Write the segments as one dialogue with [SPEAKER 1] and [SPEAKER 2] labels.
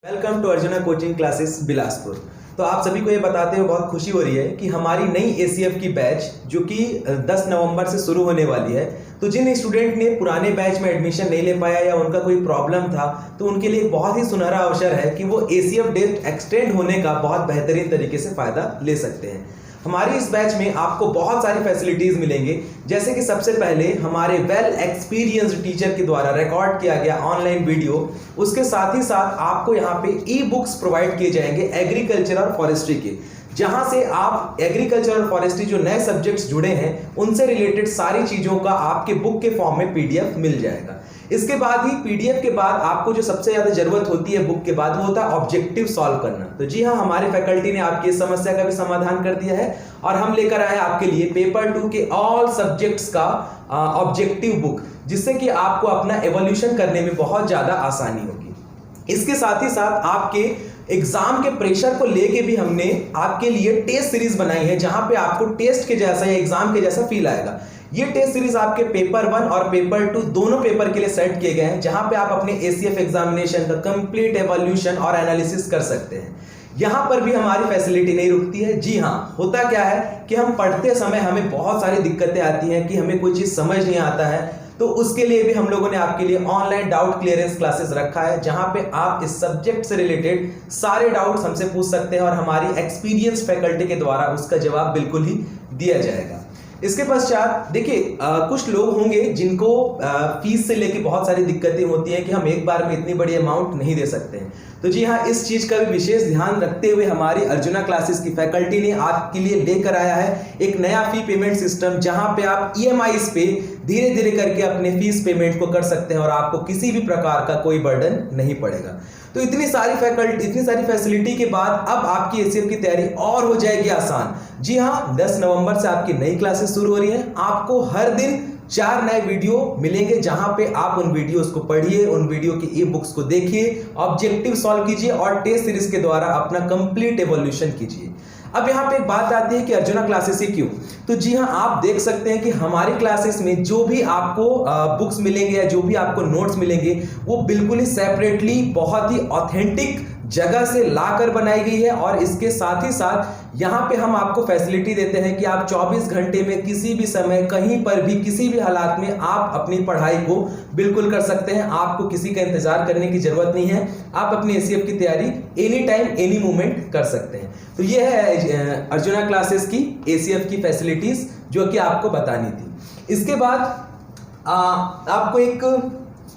[SPEAKER 1] Welcome to Arjuna coaching classes Bilaspur. तो आप सभी को ये बताते हुए बहुत खुशी हो रही है कि हमारी नई एसीएफ की बैच जो कि 10 नवंबर से शुरू होने वाली है। तो जिन स्टूडेंट ने पुराने बैच में एडमिशन नहीं ले पाया या उनका कोई प्रॉब्लम था, तो उनके लिए बहुत ही सुनहरा अवसर है कि वो एसीएफ डेट एक्सटेंड होने का बहुत बेहतरीन तरीके से फायदा ले सकते हैं। हमारी इस बैच में आपको बहुत सारी फैसिलिटीज मिलेंगे, जैसे कि सबसे पहले हमारे वेल एक्सपीरियंस्ड टीचर के द्वारा रिकॉर्ड किया गया ऑनलाइन वीडियो। उसके साथ ही साथ आपको यहाँ पे ई बुक्स प्रोवाइड किए जाएंगे एग्रीकल्चर और फॉरेस्ट्री के, जहां से आप एग्रीकल्चर और फॉरेस्ट्री जो नए सब्जेक्ट्स जुड़े हैं उनसे रिलेटेड सारी चीजों का आपके बुक के फॉर्म में पीडीएफ मिल जाएगा। इसके बाद ही पीडीएफ के बाद आपको जो सबसे ज्यादा जरूरत होती है बुक के बाद, वो होता है ऑब्जेक्टिव सॉल्व करना। तो जी हाँ, हमारे फैकल्टी ने आपकी इस समस्या का भी समाधान कर दिया है और हम लेकर आए आपके लिए पेपर 2 के ऑल सब्जेक्ट्स का ऑब्जेक्टिव बुक, जिससे कि आपको अपना एवोल्यूशन करने में बहुत ज्यादा आसानी होगी। इसके साथ ही साथ आपके एग्जाम के प्रेशर को लेके भी हमने आपके लिए टेस्ट सीरीज बनाई है, जहां पे आपको टेस्ट के जैसा या एग्जाम के जैसा फील आएगा। ये टेस्ट सीरीज आपके पेपर 1 और पेपर 2 दोनों पेपर के लिए सेट किए गए हैं, जहां पे आप अपने एसीएफ एग्जामिनेशन का कंप्लीट एवोल्यूशन और एनालिसिस कर सकते हैं। यहां पर भी हमारी फैसिलिटी नहीं रुकती है। जी हाँ, होता क्या है कि हम पढ़ते समय हमें बहुत सारी दिक्कतें आती हैं कि हमें कोई चीज समझ नहीं आता है, तो उसके लिए भी हम लोगों ने आपके लिए ऑनलाइन डाउट क्लियरेंस क्लासेस रखा है, जहां पे आप इस सब्जेक्ट से रिलेटेड सारे डाउट्स हमसे पूछ सकते हैं और हमारी एक्सपीरियंस फैकल्टी के द्वारा उसका जवाब बिल्कुल ही दिया जाएगा। इसके पश्चात देखिए, कुछ लोग होंगे जिनको फीस से लेके बहुत सारी दिक्कतें होती हैं कि हम एक बार में इतनी बड़ी अमाउंट नहीं दे सकते हैं। तो जी हाँ, इस चीज का भी विशेष ध्यान रखते हुए हमारी अर्जुना क्लासेस की फैकल्टी ने आपके लिए लेकर आया है एक नया फी पेमेंट सिस्टम, जहां पे आप ईएमआईज पे धीरे धीरे करके अपने फीस पेमेंट को कर सकते हैं और आपको किसी भी प्रकार का कोई बर्डन नहीं पड़ेगा। तो इतनी सारी फैसिलिटी के बाद अब आपकी एसीएफ की तैयारी और हो जाएगी आसान। जी हाँ, 10 नवंबर से आपकी नई क्लासेस शुरू हो रही हैं। आपको हर दिन 4 नए वीडियो मिलेंगे, जहां पे आप उन वीडियोस को पढ़िए, उन वीडियो की ई बुक्स को देखिए, ऑब्जेक्टिव सॉल्व कीजिए और टेस्ट सीरीज के द्वारा अपना कंप्लीट एवोल्यूशन कीजिए। अब यहाँ पे एक बात आती है कि अर्जुना क्लासेस ही क्यों? तो जी हाँ, आप देख सकते हैं कि हमारी क्लासेस में जो भी आपको बुक्स मिलेंगे या जो भी आपको नोट्स मिलेंगे, वो बिल्कुल ही सेपरेटली बहुत ही ऑथेंटिक जगह से लाकर बनाई गई है। और इसके साथ ही साथ यहाँ पे हम आपको फैसिलिटी देते हैं कि आप 24 घंटे में किसी भी समय कहीं पर भी किसी भी हालात में आप अपनी पढ़ाई को बिल्कुल कर सकते हैं। आपको किसी का इंतजार करने की जरूरत नहीं है। आप अपनी एसीएफ की तैयारी एनी टाइम एनी मोमेंट कर सकते हैं। तो ये है अर्जुना क्लासेस की एसीएफ की फैसिलिटीज जो कि आपको बतानी थी। इसके बाद आपको एक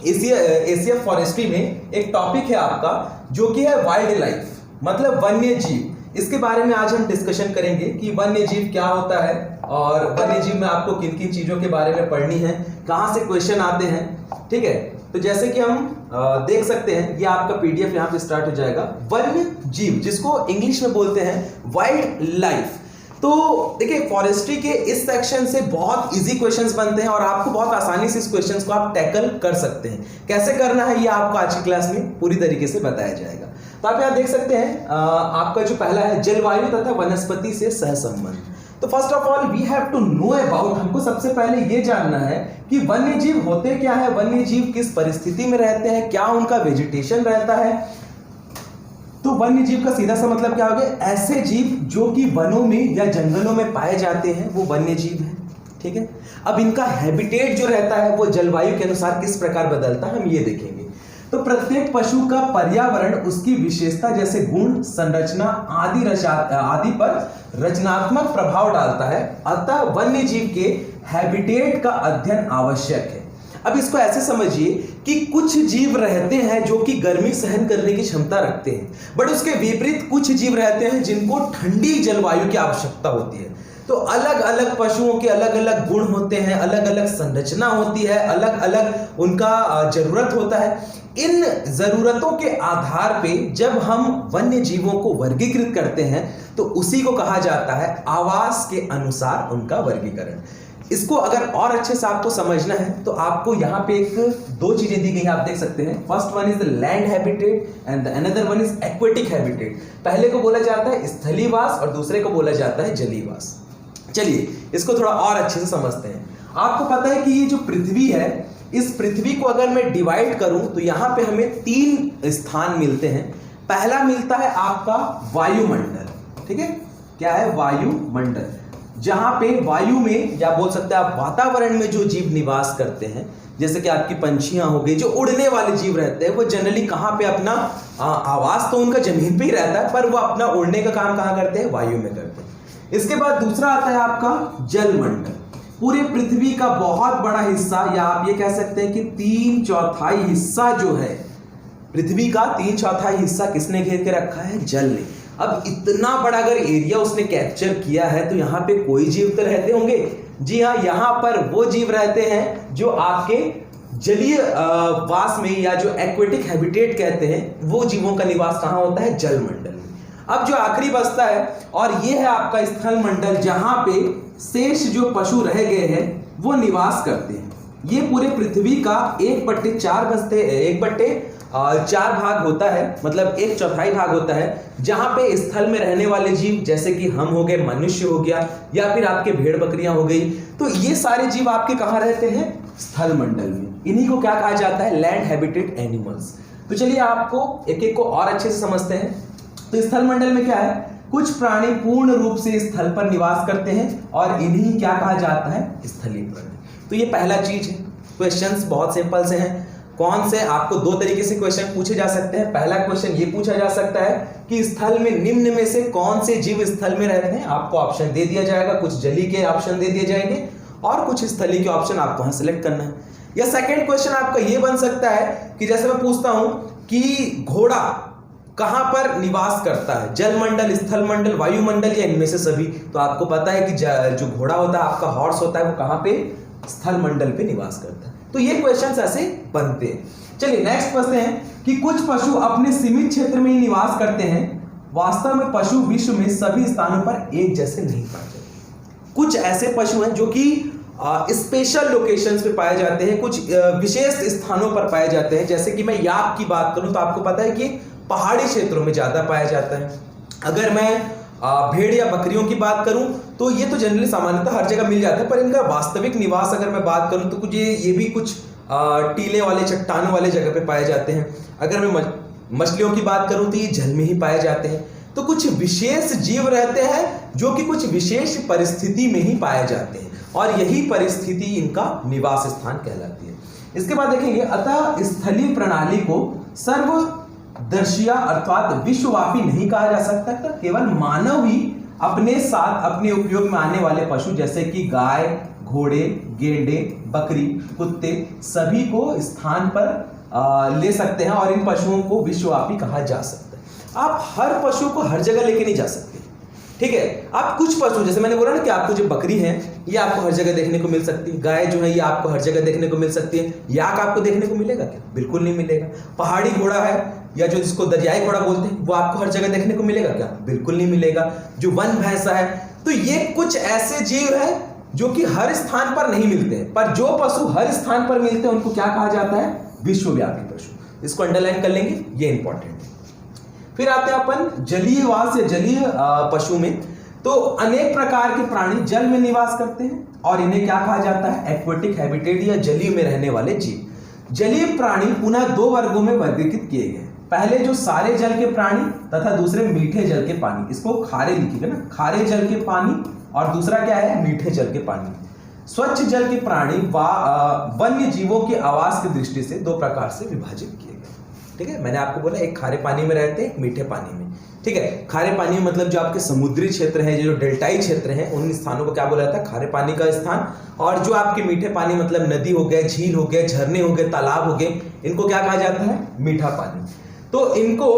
[SPEAKER 1] एसीएफ फॉरेस्ट्री में एक टॉपिक है आपका, जो कि है वाइल्ड लाइफ, मतलब वन्य जीव। इसके बारे में आज हम डिस्कशन करेंगे कि वन्य जीव क्या होता है और वन्य जीव में आपको किन किन चीजों के बारे में पढ़नी है, कहां से क्वेश्चन आते हैं। ठीक है, तो जैसे कि हम देख सकते हैं, ये आपका पीडीएफ यहाँ पे स्टार्ट हो जाएगा। वन्य जीव, जिसको इंग्लिश में बोलते हैं वाइल्ड लाइफ। तो देखिए, फॉरेस्ट्री के इस सेक्शन से बहुत इजी क्वेश्चंस बनते हैं और आपको बहुत आसानी से इस क्वेश्चंस को आप टैकल कर सकते हैं। कैसे करना है ये आपको आज की क्लास में पूरी तरीके से बताया जाएगा। तो आप यहाँ देख सकते हैं, आपका जो पहला है जलवायु तथा वनस्पति से सहसंबंध। तो first of all we have to know about, हमको सबसे पहले ये जानना है कि वन्य जीव होते क्या है, वन्य जीव किस परिस्थिति में रहते हैं, क्या उनका वेजिटेशन रहता है। तो वन्य जीव का सीधा सा मतलब क्या हो गया? ऐसे जीव जो कि वनों में या जंगलों में पाए जाते हैं, वो वन्य जीव है। ठीक है, अब इनका हैबिटेट जो रहता है वो जलवायु के अनुसार किस प्रकार बदलता है, हम ये देखेंगे। तो प्रत्येक पशु का पर्यावरण उसकी विशेषता जैसे गुण, संरचना आदि पर रचनात्मक प्रभाव डालता है। अतः वन्य जीव के हैबिटेट का अध्ययन आवश्यक है। अब इसको ऐसे समझिए कि कुछ जीव रहते हैं जो कि गर्मी सहन करने की क्षमता रखते हैं, बट उसके विपरीत कुछ जीव रहते हैं जिनको ठंडी जलवायु की आवश्यकता होती है। तो अलग अलग पशुओं के अलग अलग गुण होते हैं, अलग अलग संरचना होती है, अलग अलग उनका जरूरत होता है। इन जरूरतों के आधार पे जब हम वन्य जीवों को वर्गीकृत करते हैं, तो उसी को कहा जाता है आवास के अनुसार उनका वर्गीकरण। इसको अगर और अच्छे से आपको समझना है तो आपको यहाँ पे दो चीजें दी गई हैं, आप देख सकते हैं। First one is the land habitat and the another one is aquatic habitat. पहले को बोला जाता है स्थलीवास और दूसरे को बोला जाता है जलीयवास। चलिए इसको थोड़ा और अच्छे से समझते हैं। आपको पता है कि ये जो पृथ्वी है, इस पृथ्वी को अगर मैं डिवाइड करूं तो यहां पे हमें 3 स्थान मिलते हैं। पहला मिलता है आपका वायुमंडल, ठीक है, क्या है वायुमंडल, जहां पे वायु में या बोल सकते हैं आप वातावरण में जो जीव निवास करते हैं, जैसे कि आपकी पंछियां हो गई, जो उड़ने वाले जीव रहते हैं, वो जनरली कहां पे अपना आवास तो उनका जमीन पे ही रहता है, पर वो अपना उड़ने का काम कहां करते हैं, वायु में करते हैं। इसके बाद दूसरा आता है आपका जलमंडल। पूरे पृथ्वी का बहुत बड़ा हिस्सा, या आप ये कह सकते हैं कि 3/4 हिस्सा जो है पृथ्वी का, 3/4 हिस्सा किसने घेर के रखा है, जल ने। अब इतना बड़ा अगर एरिया उसने कैप्चर किया है तो यहाँ पे कोई जीव तो रहते होंगे। जी हाँ, यहाँ पर वो जीव रहते हैं जो आपके जलीय वास में, या जो एक्वेटिक हैबिटेट कहते हैं, वो जीवों का निवास कहाँ होता है, जलमंडल में। अब जो आखिरी बचता है, और ये है आपका स्थल मंडल, जहां पे शेष जो पशु रह गए हैं वो निवास करते हैं। ये पूरे पृथ्वी का 1/4 बचते, 1/4 भाग होता है, मतलब 1/4 भाग होता है, जहां पे स्थल में रहने वाले जीव, जैसे कि हम हो गए, मनुष्य हो गया, या फिर आपके भेड़ बकरियां हो गई, तो ये सारे जीव आपके कहां रहते हैं, स्थल मंडल में। इन्हीं को क्या कहा जाता है, लैंड हैबिटेट एनिमल्स। तो चलिए आपको एक एक को और अच्छे से समझते हैं। तो स्थल मंडल में क्या है, कुछ प्राणी पूर्ण रूप से स्थल पर निवास करते हैं, और इन्हीं क्या कहा जाता है, स्थलीय प्राणी। तो ये पहला चीज है। क्वेश्चंस बहुत सिंपल से हैं। कौन से, आपको दो तरीके से क्वेश्चन पूछे जा सकते हैं। पहला क्वेश्चन ये पूछा जा सकता है कि स्थल में निम्न में से कौन से जीव स्थल में रहते हैं, आपको ऑप्शन दे दिया जाएगा, कुछ जलीय के ऑप्शन दे दिए जाएंगे और कुछ स्थलीय के ऑप्शन आपको यहां सेलेक्ट करना है। या सेकंड क्वेश्चन आपका ये बन सकता है कि जैसे मैं पूछता हूं कि घोड़ा कहां पर निवास करता है, जलमंडल, स्थल मंडल, वायुमंडल, या इनमें से सभी। तो आपको पता है कि जो घोड़ा होता है, आपका हॉर्स होता है, वो कहां पे, स्थल मंडल पे निवास करता है। तो ये क्वेश्चंस ऐसे बनते हैं। चलिए नेक्स्ट पूछते हैं कि कुछ पशु अपने सीमित क्षेत्र में ही निवास करते हैं, वास्तव में पशु विश्व में सभी स्थानों पर एक जैसे नहीं पाए जाते। कुछ ऐसे पशु हैं जो कि स्पेशल लोकेशंस पे पाए जाते हैं, कुछ विशेष स्थानों पर पाए जाते हैं। जैसे कि मैं याक की बात करूं तो आपको पता है कि पहाड़ी क्षेत्रों में ज्यादा पाया जाता है। अगर मैं भेड़ या बकरियों की बात करूं तो ये तो जनरली सामान्यतः हर जगह मिल जाता है, पर इनका वास्तविक निवास अगर मैं बात करूं तो कुछ ये भी कुछ टीले वाले, चट्टानों वाले जगह पे पाए जाते हैं। अगर मैं मछलियों की बात करूं तो ये जल में ही पाए जाते हैं। तो कुछ विशेष जीव रहते हैं जो कि कुछ विशेष परिस्थिति में ही पाए जाते हैं, और यही परिस्थिति इनका निवास स्थान कहलाती है। इसके बाद देखेंगे, अतः स्थलीय प्रणाली को सर्वदर्शीय अर्थात विश्वव्यापी नहीं कहा जा सकता, तो केवल मानव ही अपने साथ अपने उपयोग में आने वाले पशु जैसे कि गाय, घोड़े, गेंडे, बकरी, कुत्ते, सभी को स्थान पर ले सकते हैं, और इन पशुओं को विश्वव्यापी कहा जा सकता है। आप हर पशु को हर जगह लेके नहीं जा सकते, ठीक है। आप कुछ पशु, जैसे मैंने बोला ना कि आपको जो बकरी है ये आपको हर जगह देखने को मिल सकती है, गाय जो है ये आपको हर जगह देखने को मिल सकती है, याक आपको देखने को मिलेगा क्या, बिल्कुल नहीं मिलेगा। पहाड़ी घोड़ा है, या जो जिसको दरियाई घोड़ा बोलते हैं, वो आपको हर जगह देखने को मिलेगा क्या, बिल्कुल नहीं मिलेगा। जो वन भैंसा है, तो ये कुछ ऐसे जीव है जो कि हर स्थान पर नहीं मिलते हैं, पर जो पशु हर स्थान पर मिलते हैं उनको क्या कहा जाता है, विश्वव्यापी पशु। इसको अंडरलाइन कर लेंगे, ये इंपॉर्टेंट है। फिर आते हैं अपन जलीय वास या जलीय पशु में। तो अनेक प्रकार के प्राणी जल में निवास करते हैं, और इन्हें क्या कहा जाता है, एक्वेटिक हैबिटेट या जलीय में रहने वाले जीव। जलीय प्राणी पुनः दो वर्गों में वर्गीकृत किए गए। पहले जो सारे जल के प्राणी तथा दूसरे मीठे जल के पानी, इसको खारे लिखिएगा ना, खारे जल के पानी, और दूसरा क्या है, मीठे जल के पानी। स्वच्छ जल के प्राणी वन्य जीवों के आवास की दृष्टि से दो प्रकार से विभाजित किए गए, ठीक है। मैंने आपको बोला एक खारे पानी में रहते हैं, एक मीठे पानी में, ठीक है। खारे पानी में मतलब जो आपके समुद्री क्षेत्र है, जो डेल्टाई क्षेत्र है, उन स्थानों को क्या बोला जाता है, खारे पानी का स्थान। और जो आपके मीठे पानी मतलब नदी हो गए, झील हो गए, झरने हो गए, तालाब हो गए, इनको क्या कहा जाता है, मीठा पानी। तो इनको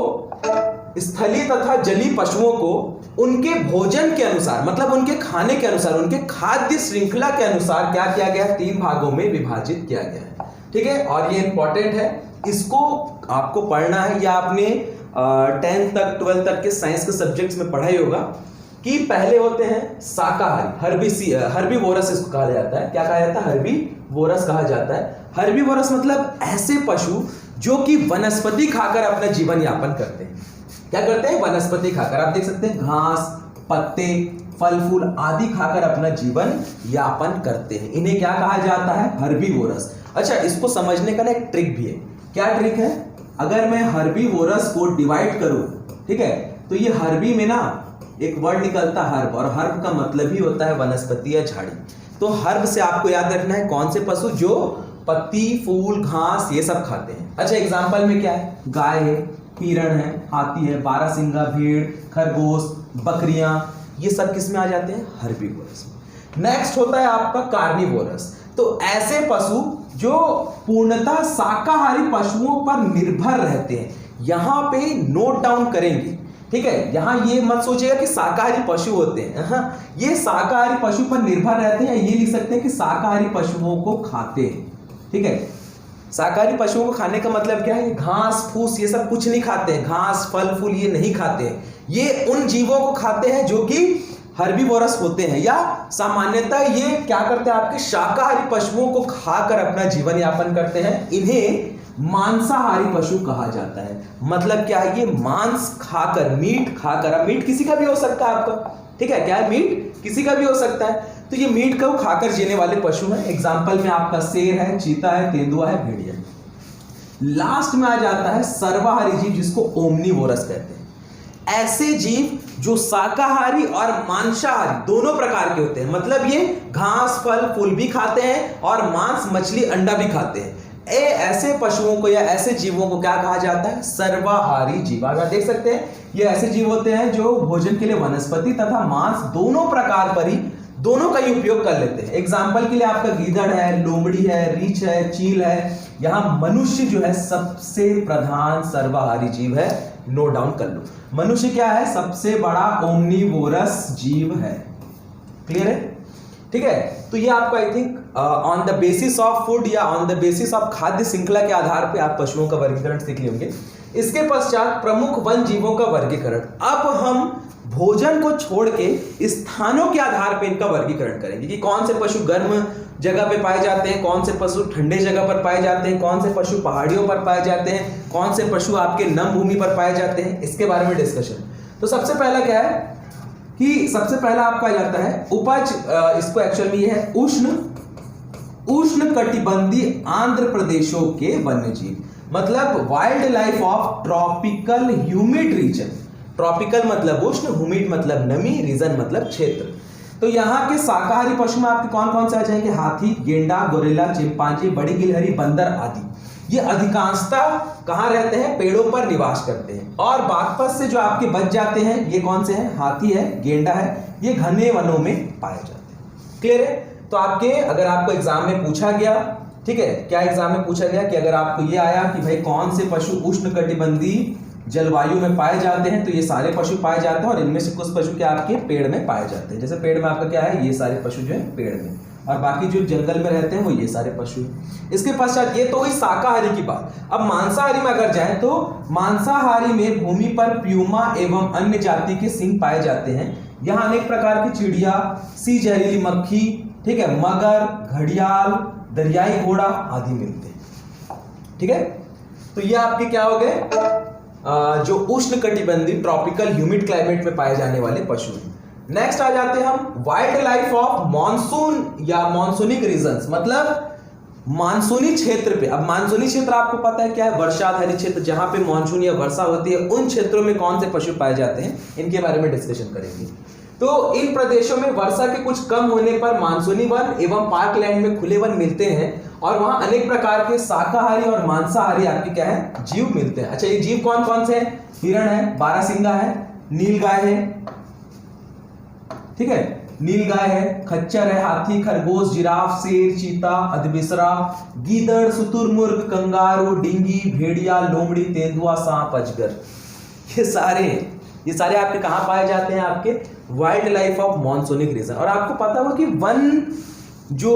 [SPEAKER 1] स्थलीय तथा जलीय पशुओं को उनके भोजन के अनुसार, मतलब उनके खाने के अनुसार, उनके खाद्य श्रृंखला के अनुसार क्या किया गया, 3 भागों में विभाजित किया गया है, ठीक है। और ये इंपॉर्टेंट है, इसको आपको पढ़ना है, या आपने 10th तक 12th तक के साइंस के सब्जेक्ट्स में पढ़ा ही होगा कि पहले होते हैं शाकाहारी, हर्बीवोरस इसको कहा जाता है। क्या कहा जाता है, हर्बीवोरस कहा जाता है। हर्बीवोरस मतलब ऐसे पशु जो कि वनस्पति खाकर अपना जीवन यापन करते हैं। क्या करते हैं, वनस्पति खाकर। आप देख सकते हैं घास, पत्ते, फल फूल आदि खाकर अपना जीवन यापन करते हैं। इन्हें क्या कहा जाता है, हर्बीवोरस। अच्छा, इसको समझने का ना एक ट्रिक भी है। क्या ट्रिक है, अगर मैं हर्बीवोरस को डिवाइड करूं, ठीक है, तो ये हर्बी में ना एक वर्ड निकलता है हर्ब, और हर्ब का मतलब ही होता है वनस्पति या झाड़ी। तो हर्ब से आपको याद रखना है कौन से पशु जो पत्ती, फूल, घास ये सब खाते हैं। अच्छा, एग्जाम्पल में क्या है, गाय है, हिरण है, हाथी है, बारहसिंगा, भेड़, खरगोश, बकरियां, ये सब किस में आ जाते हैं, हर्बीवोरस में। नेक्स्ट होता है आपका कार्निवोरस। तो ऐसे पशु जो पूर्णतः शाकाहारी पशुओं पर निर्भर रहते हैं, यहां पे नोट डाउन करेंगे, ठीक है। यहां ये मत सोचिएगा कि शाकाहारी पशु होते हैं, हाँ, ये शाकाहारी पशु पर निर्भर रहते हैं, या ये लिख सकते हैं कि शाकाहारी पशुओं को खाते हैं, ठीक है। शाकाहारी पशुओं को खाने का मतलब क्या है, घास फूस ये सब कुछ नहीं खाते हैं, घास फल फूल ये नहीं खाते हैं, ये उन जीवों को खाते हैं जो कि हर्बीवोरस होते हैं, या सामान्यतः ये क्या करते हैं, आपके शाकाहारी पशुओं को खाकर अपना जीवन यापन करते हैं। इन्हें मांसाहारी पशु कहा जाता है। मतलब क्या है, ये मांस खाकर, मीट खाकर, अब मीट किसी का भी हो सकता है आपका, ठीक है, क्या है, मीट किसी का भी हो सकता है, तो ये मीट को खाकर जीने वाले पशु हैं। एग्जाम्पल में आपका शेर है, चीता है, तेंदुआ है, भेड़िया। लास्ट में आ जाता है सर्वाहारी जीव, जिसको ओमनीवोरस कहते हैं। ऐसे जीव जो शाकाहारी और मांसाहारी दोनों प्रकार के होते हैं, मतलब ये घास फल फूल भी खाते हैं और मांस मछली अंडा भी खाते हैं। ऐसे पशुओं को या ऐसे जीवों को क्या कहा जाता है, सर्वाहारी जीव। आप देख सकते हैं ये ऐसे जीव होते हैं जो भोजन के लिए वनस्पति तथा मांस दोनों प्रकार पर ही, दोनों का ही उपयोग कर लेते हैं। एग्जाम्पल के लिए आपका गीदड़ है, लोमड़ी है, रीछ है, चील है। यहां मनुष्य जो है सबसे प्रधान सर्वाहारी जीव है, नोट डाउन कर लो। मनुष्य क्या है, सबसे बड़ा ओमनीवोरस जीव है। क्लियर है, ठीक है। तो ये आपको I think on the basis of food या ऑन द बेसिस ऑफ खाद्य श्रृंखला के आधार पे आप पशुओं का वर्गीकरण सीख लेंगे। इसके पश्चात प्रमुख वन जीवों का वर्गीकरण। अब हम भोजन को छोड़ के स्थानों के आधार पर इनका वर्गीकरण करेंगे कि कौन से पशु गर्म जगह पे पाए जाते हैं, कौन से पशु ठंडे जगह पर पाए जाते हैं, कौन से पशु पहाड़ियों पर पाए जाते हैं, कौन से पशु आपके नम भूमि पर पाए जाते हैं, इसके बारे में डिस्कशन। तो सबसे पहला क्या है कि सबसे पहला आपका जाता है उपज, इसको एक्चुअल में ये है उष्ण कटिबंधीय आंध्र प्रदेशों के वन्य जीव, मतलब wildlife of tropical humid region. Tropical मतलब उष्ण, ह्यूमिड मतलब नमी, रीजन मतलब क्षेत्र। तो यहाँ के शाकाहारी पशु में आपके कौन कौन से आ जाएंगे, हाथी, गेंडा, गोरिल्ला, चिंपांजी, बड़ी गिलहरी, बंदर आदि। ये अधिकांशतः कहाँ रहते हैं, पेड़ों पर निवास करते हैं। और बागपत से जो आपके बच जाते हैं, ये कौन से हैं, हाथी है, गेंडा है, ये घने वनों में पाए जाते हैं। क्लियर है। तो आपके अगर आपको एग्जाम में पूछा गया, ठीक है, क्या एग्जाम में पूछा गया कि अगर आपको ये आया कि भाई कौन से पशु उष्ण कटिबंधीय जलवायु में पाए जाते हैं, तो ये सारे पशु पाए जाते हैं, और इनमें से कुछ पशु क्या आपके पेड़ में पाए जाते हैं। जैसे पेड़ में आपका क्या है, ये सारे पशु जो है पेड़ में, और बाकी जो जंगल में रहते हैं वो ये सारे पशु हैं। इसके पश्चात ये तो हुई शाकाहारी की बात। अब मांसाहारी में अगर जाए तो मांसाहारी में भूमि पर प्यूमा एवं अन्य जाति के सिंह पाए जाते हैं। यहाँ अनेक प्रकार की चिड़िया, सी जहरीली मक्खी, ठीक है, मगर, घड़ियाल, दरियाई घोड़ा आदि मिलते हैं। ठीक है, तो ये आपके क्या हो गए, जो उष्ण कटिबंधीय ट्रॉपिकल ह्यूमिड क्लाइमेट में पाए जाने वाले पशु हैं। नेक्स्ट आ जाते हैं हम वाइल्ड लाइफ ऑफ मॉनसून या मॉनसूनिक रीजन्स, मतलब मानसूनी क्षेत्र पे। अब मानसूनी क्षेत्र आपको पता है क्या है, वर्षाधारी क्षेत्र, जहां पे मानसून या वर्षा होती है, उन क्षेत्रों में कौन से पशु पाए जाते हैं, इनके बारे में डिस्कशन करेंगे। तो इन प्रदेशों में वर्षा के कुछ कम होने पर मानसूनी वन एवं पार्कलैंड में खुले वन मिलते हैं, और वहां अनेक प्रकार के शाकाहारी और मांसाहारी आपके क्या है, जीव मिलते हैं। अच्छा, ये जीव कौन कौन से हैं, हिरण है, बारहसिंगा है, नीलगाय है, ठीक है, नीलगाय है, खच्चर है, हाथी, खरगोश, जिराफ, शेर, चीता, अधबिसरा, गीदड़, शुतुरमुर्ग, कंगारू, डिंगी, भेड़िया, लोमड़ी, तेंदुआ, सांप, अजगर, ये सारे आपके कहां पाए जाते हैं, आपके वाइल्ड लाइफ ऑफ मॉनसूनिक रीजन। और आपको पता होगा कि वन जो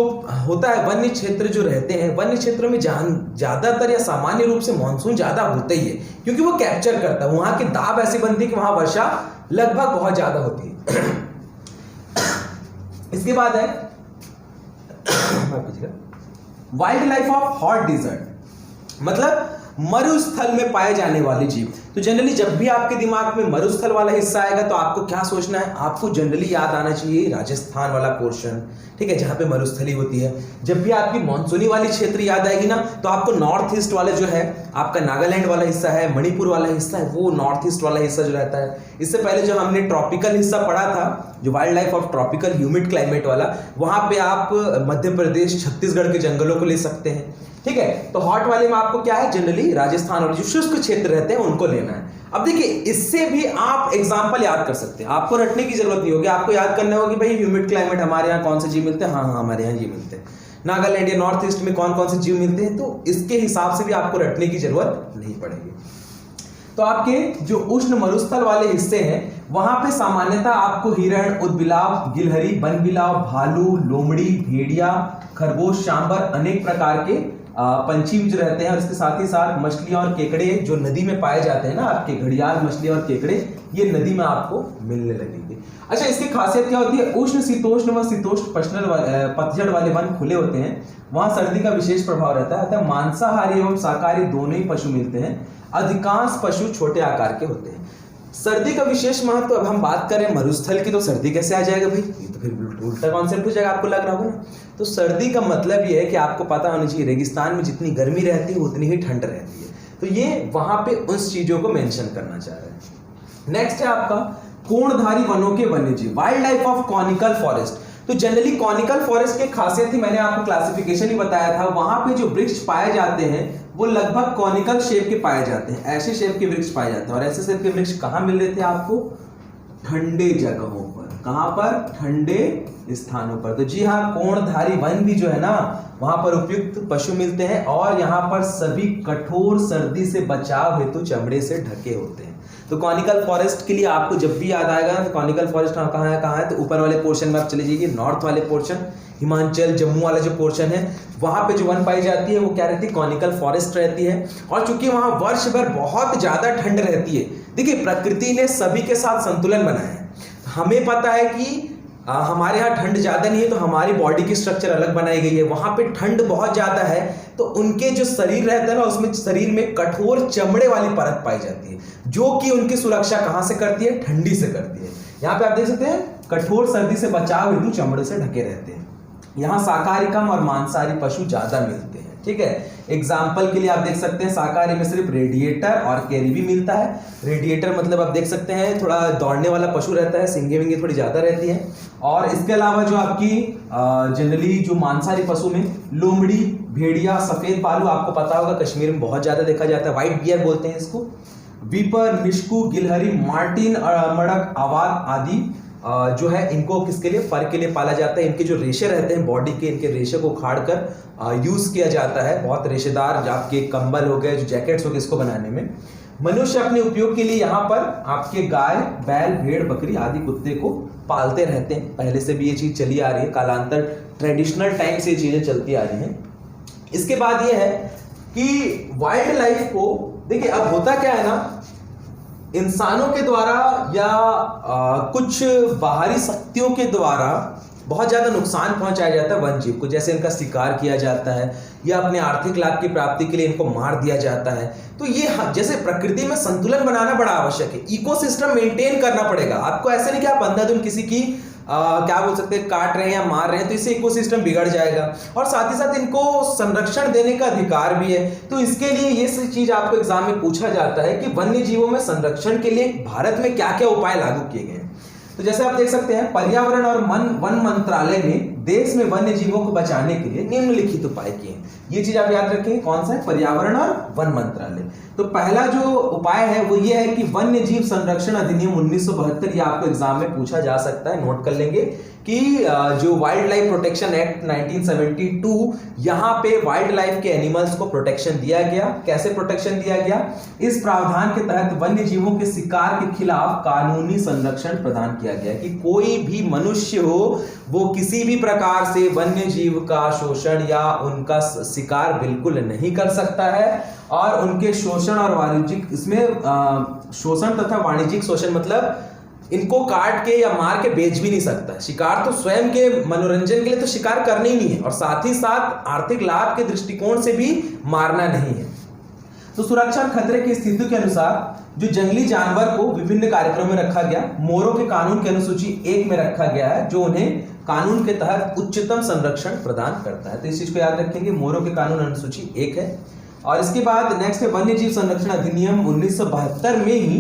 [SPEAKER 1] होता है, वन्य क्षेत्र जो रहते हैं, वन्य क्षेत्रों में ज्यादातर या सामान्य रूप से मानसून ज्यादा होता ही है, क्योंकि वो कैप्चर करता है, वहां की दाब ऐसी बनती है कि वहां वर्षा लगभग बहुत ज्यादा होती है। इसके बाद है wild life of hot desert, मतलब मरुस्थल में पाए जाने वाले जीव। तो जनरली जब भी आपके दिमाग में मरुस्थल वाला हिस्सा आएगा तो आपको क्या सोचना है, आपको जनरली याद आना चाहिए राजस्थान वाला पोर्शन, ठीक है, जहां पे मरुस्थली होती है। जब भी आपकी मानसूनी वाली क्षेत्र याद आएगी ना तो आपको नॉर्थ ईस्ट वाला जो है आपका नागालैंड वाला हिस्सा है, मणिपुर वाला हिस्सा है, वो नॉर्थ ईस्ट वाला हिस्सा जो रहता है। इससे पहले जो हमने ट्रॉपिकल हिस्सा पढ़ा था, जो wild life of tropical humid climate वाला, वहां पे आप मध्य प्रदेश छत्तीसगढ़ के जंगलों को ले सकते हैं, ठीक है। तो हॉट वाले में आपको क्या है, जनरली राजस्थान और जो शुष्क क्षेत्र रहते हैं उनको लेना है। अब देखिए इससे भी आप एग्जाम्पल याद कर सकते हैं, आपको रटने की जरूरत नहीं होगी, आपको याद करना होगी भाई ह्यूमिड क्लाइमेट हमारे यहाँ कौन से जीव मिलते हैं, हाँ हमारे यहाँ ये मिलते हैं, नागालैंड या नॉर्थ ईस्ट में कौन कौन से जीव मिलते हैं, तो इसके हिसाब से भी आपको रटने की जरूरत नहीं पड़ेगी। तो आपके जो उष्ण मरुस्थल वाले हिस्से हैं वहां पे सामान्यतः आपको हिरण, उदबिलाव, गिलहरी, बनबिलाव, भालू, लोमड़ी, भेड़िया, खरगोश, सांबर, अनेक प्रकार के पंछी जो रहते हैं, और इसके साथ ही साथ मछलियां और केकड़े जो नदी में पाए जाते हैं ना, आपके घड़ियाल मछली और केकड़े ये नदी में आपको मिलने लगेंगे। अच्छा, इसकी खासियत क्या होती है, उष्ण शीतोष्ण व शीतोष्ण पतझड़ वाले वन खुले होते हैं, वहां सर्दी का विशेष प्रभाव रहता है, अतः मांसाहारी एवं शाकाहारी दोनों ही पशु मिलते हैं। अधिकांश पशु छोटे आकार के होते हैं। सर्दी का विशेष महत्व, अब हम बात करें मरुस्थल की, तो सर्दी कैसे आ जाएगा भाई, ये तो फिर उल्टा कॉन्सेप्ट हो जाएगा, आपको लग रहा होगा ना। तो सर्दी का मतलब ये है कि आपको पता होना चाहिए रेगिस्तान में जितनी गर्मी रहती है उतनी ही ठंड रहती है, तो ये वहां पे उस चीजों को मेंशन करना चाह रहे हैं। नेक्स्ट है आपका कोणधारी वनों के वन्यजीव, wild life of conical forest. तो जनरली कॉनिकल फॉरेस्ट की खासियत ही मैंने आपको क्लासिफिकेशन ही बताया था, वहां पे जो वृक्ष पाए जाते हैं वो लगभग कॉनिकल शेप के पाए जाते हैं, ऐसे शेप के वृक्ष पाए जाते हैं। और ऐसे शेप के वृक्ष कहां मिल रहे थे आपको, ठंडे जगहों पर। कहां पर, ठंडे स्थानों पर। तो जी हाँ, कोणधारी वन भी जो है ना वहां पर उपयुक्त पशु मिलते हैं, और यहाँ पर सभी कठोर सर्दी से बचाव हेतु चमड़े से ढके होते हैं। तो कॉनिकल फॉरेस्ट के लिए आपको जब भी याद आएगा तो कॉनिकल फॉरेस्ट कहाँ है, तो ऊपर वाले पोर्शन में आप चले जाइए, नॉर्थ वाले पोर्शन, हिमाचल जम्मू वाला जो पोर्शन है वहां पे जो वन पाई जाती है वो क्या रहती है, कॉनिकल फॉरेस्ट रहती है। और चूंकि वहां वर्ष भर बहुत ज्यादा ठंड रहती है, देखिए प्रकृति ने सभी के साथ संतुलन बनाया है। हमें पता है कि हमारे यहाँ ठंड ज्यादा नहीं है तो हमारी बॉडी की स्ट्रक्चर अलग बनाई गई है, वहां पे ठंड बहुत ज्यादा है तो उनके जो शरीर रहता है ना उसमें शरीर में कठोर चमड़े वाली परत पाई जाती है, जो कि उनकी सुरक्षा कहां से करती है, ठंडी से करती है। यहाँ पे आप देख सकते हैं कठोर सर्दी से बचाव हेतु चमड़े से ढके रहते हैं। यहाँ शाकाहारी कम और मांसाहारी पशु ज्यादा मिलते हैं, ठीक है। एग्जाम्पल के लिए आप देख सकते हैं शाकाहारी में सिर्फ रेडिएटर और कैरीबी मिलता है। रेडिएटर मतलब आप देख सकते हैं थोड़ा दौड़ने वाला पशु रहता है, सिंगे विंगे थोड़ी ज्यादा रहती है। और इसके अलावा जो आपकी जनरली जो मांसाहारी पशु में लोमड़ी, भेड़िया, सफेद भालू, आपको पता होगा कश्मीर में बहुत ज्यादा देखा जाता है, व्हाइट बियर बोलते हैं इसको, वीपर, निष्कू, गिलहरी, मार्टिन, मड़क, आवाज आदि जो है इनको किसके लिए, फर के लिए पाला जाता है। इनके जो रेशे रहते हैं बॉडी के, इनके रेशे को उखाड़कर यूज किया जाता है, बहुत रेशेदार आपके कंबल हो गए, जो जैकेट्स हो गए, इसको बनाने में। मनुष्य अपने उपयोग के लिए यहाँ पर आपके गाय, बैल, भेड़, बकरी आदि कुत्ते को पालते रहते हैं। पहले से भी ये चीज चली आ रही है, कालांतर ट्रेडिशनल टाइम से ये चीजें चलती आ रही हैं। इसके बाद ये है कि वाइल्ड लाइफ को देखिए, अब होता क्या है ना, इंसानों के द्वारा या कुछ बाहरी शक्तियों के द्वारा बहुत ज्यादा नुकसान पहुंचाया जाता है वन जीव को, जैसे इनका शिकार किया जाता है या अपने आर्थिक लाभ की प्राप्ति के लिए इनको मार दिया जाता है। तो ये जैसे प्रकृति में संतुलन बनाना बड़ा आवश्यक है, इकोसिस्टम मेंटेन करना पड़ेगा आपको। ऐसे नहीं कि आप अंधाधुंध किसी की क्या बोल सकते हैं, काट रहे हैं या मार रहे हैं तो इससे इकोसिस्टम बिगड़ जाएगा, और साथ ही साथ इनको संरक्षण देने का अधिकार भी है। तो इसके लिए ये चीज आपको एग्जाम में पूछा जाता है कि वन्य जीवों में संरक्षण के लिए भारत में क्या क्या उपाय लागू किए गए हैं। तो जैसे आप देख सकते हैं पर्यावरण और वन मंत्रालय ने देश में वन्य जीवों को बचाने के लिए निम्नलिखित उपाय किए हैं। ये चीज आप याद रखें, कौन सा है, पर्यावरण और वन मंत्रालय। तो पहला जो उपाय है वो ये है कि वन्य जीव संरक्षण अधिनियम 1972, ये आपको एग्जाम में पूछा जा सकता है, नोट कर लेंगे कि जो वाइल्ड लाइफ प्रोटेक्शन एक्ट 1972, यहाँ पे वाइल्ड लाइफ के एनिमल्स को प्रोटेक्शन दिया गया। कैसे प्रोटेक्शन दिया गया, इस प्रावधान के तहत वन्य जीवों के शिकार के खिलाफ कानूनी संरक्षण प्रदान किया गया कि कोई भी मनुष्य हो वो किसी भी प्रकार से वन्य जीव का शोषण या उनका शिकार बिल्कुल नहीं कर सकता है, और उनके शोषण और वाणिज्यिक, इसमें शोषण तथा वाणिज्यिक शोषण मतलब इनको काट के या मार के बेच भी नहीं सकता। शिकार तो स्वयं के मनोरंजन के लिए तो शिकार करना ही नहीं है, और साथ ही साथ आर्थिक लाभ के दृष्टिकोण से भी मारना नहीं है। तो सुरक्षा और खतरे की स्थिति के अनुसार जो जंगली जानवर को विभिन्न कार्यक्रमों में रखा गया, मोरों के कानून की अनुसूची 1 में रखा गया है, जो उन्हें कानून के तहत उच्चतम संरक्षण प्रदान करता है। तो इस चीज को याद रखेंगे, मोरों के कानून अनुसूची 1 है। और इसके बाद नेक्स्ट है वन्य जीव संरक्षण अधिनियम 1972 में ही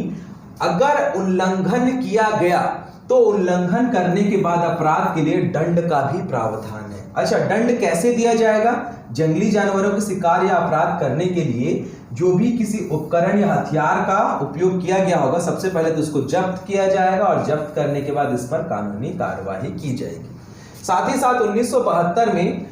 [SPEAKER 1] अगर उल्लंघन किया गया तो उल्लंघन करने के बाद अपराध के लिए दंड का भी प्रावधान है। अच्छा, दंड कैसे दिया जाएगा? जंगली जानवरों के शिकार या अपराध करने के लिए जो भी किसी उपकरण या हथियार का उपयोग किया गया होगा, सबसे पहले तो उसको जब्त किया जाएगा और जब्त करने के बाद इस पर कानूनी कार्यवाही की जाएगी। साथ ही साथ 1972 में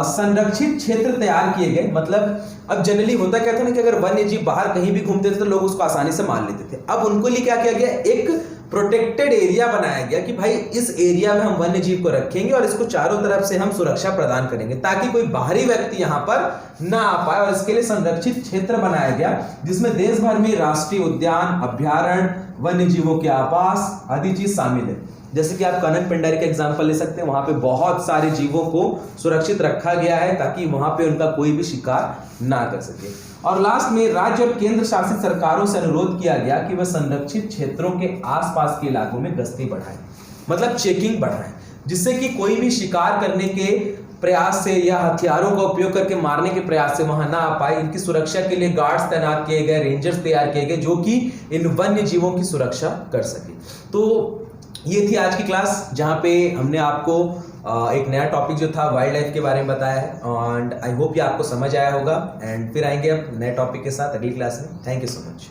[SPEAKER 1] संरक्षित क्षेत्र तैयार किए गए। मतलब अब जनरली होता क्या था ना कि अगर वन्य जीव बाहर कहीं भी घूमते थे तो लोग उसको आसानी से मार लेते थे। अब उनको लिए क्या किया गया, एक प्रोटेक्टेड एरिया बनाया गया कि भाई इस एरिया में हम वन्य जीव को रखेंगे और इसको चारों तरफ से हम सुरक्षा प्रदान करेंगे ताकि कोई बाहरी व्यक्ति यहां पर ना आ पाए। और इसके लिए संरक्षित क्षेत्र बनाया गया जिसमें देश भर में राष्ट्रीय उद्यान, अभ्यारण्य, वन्य जीवों के आवास आदि चीज शामिल है। जैसे कि आप कनक पिंडारी का एग्जांपल ले सकते हैं, वहां पे बहुत सारे जीवों को सुरक्षित रखा गया है ताकि वहां पे उनका कोई भी शिकार ना कर सके। और लास्ट में राज्य और केंद्र शासित सरकारों से अनुरोध किया गया कि वह संरक्षित क्षेत्रों के आसपास के इलाकों में गश्ती बढ़ाएं, मतलब चेकिंग बढ़ाएं, जिससे कि कोई भी शिकार करने के प्रयास से या हथियारों का उपयोग करके मारने के प्रयास से वहां ना आ पाए। इनकी सुरक्षा के लिए गार्ड्स तैनात किए गए, रेंजर्स तैयार किए गए जो कि इन वन्य जीवों की सुरक्षा कर सके। तो ये थी आज की क्लास जहाँ पे हमने आपको एक नया टॉपिक जो था वाइल्ड लाइफ के बारे में बताया है। एंड आई होप ये आपको समझ आया होगा। एंड फिर आएंगे अब नए टॉपिक के साथ अगली क्लास में। Thank you so much.